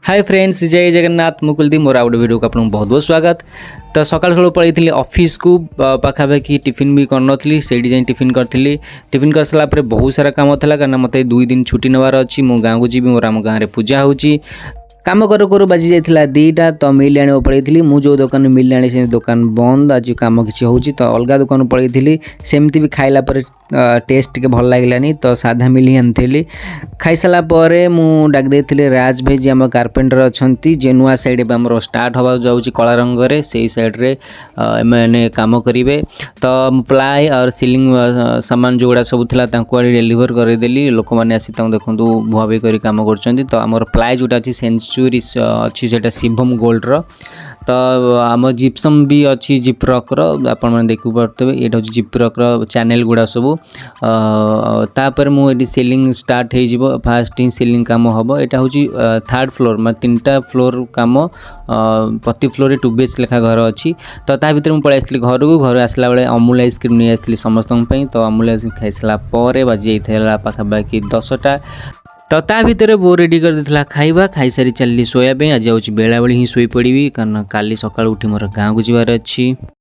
Hi friends, जय जगन्नाथ। मु Kuldeep more out video को आपको बहुत बहुत स्वागत। तो सकाल सकाल पलैली ऑफिस को पाखापाखि टिफिन भी करनी से टिफिन करी। टिफिन कर सारापर बहुत सारा काम था कारण मत 2 दिन छुट्टी नवार अच्छी। मो गाँव को जी मोर आम गाँव में पूजा होची। काम करू करू बाजी जाइए 2टा। तो मिल आने पलैली मु जो दुकान में मिल आने से दुकान बंद। आज कम किसी हो तो अलग दुकान पलैली। सेमती भी खाइला पर टेस्ट के भल लगे तो साधा मिल ही आनी। खाई सारापर मु डाक देती राज भाई जी आम कारपेंटर अच्छा जे नुआ साइड आम स्टार्ट हवा जाऊँ कला रंगे से साइड्रे मैंने काम करेंगे। तो प्लाई और सीलिंग सामान जो गुड़ा सब था डेलीवर करदेली। लोक मैंने आसी देखो भुआभुई कर कम कर। तो आम प्लाई जोटा अच्छी सेंचुरी अच्छी से शिवम गोल्ड रो। तो आम जिप्सम भी अच्छी जिप्रॉक आप देखी पारे ये हूँ जिप्रॉक चैनल गुड़ा सब। तापर मुझे सेलिंग स्टार्ट हो फास्ट ही सेलिंग काम हम। यहाँ हूँ 3rd फ्लोर मैं 3टा फ्लोर काम। प्रति फ्लोर 2 BH लेखा घर अच्छी। तो ता भर मुझे पलि आसली घर को। घर आसला बेले अमूल आइसक्रीम नहीं आसली समस्त। तो अमूल आइसक्रीम खाई सारापर बाजी जाता पाखापाखि 10टा। तो ता भितर वो रेडी कर देता खाइबा। खाई सारी चलली शोया। आज हूँ बेला बेली ही शोई पड़ी कारण काली सकाळ उठी मोर गाँव को जीवार अच्छी।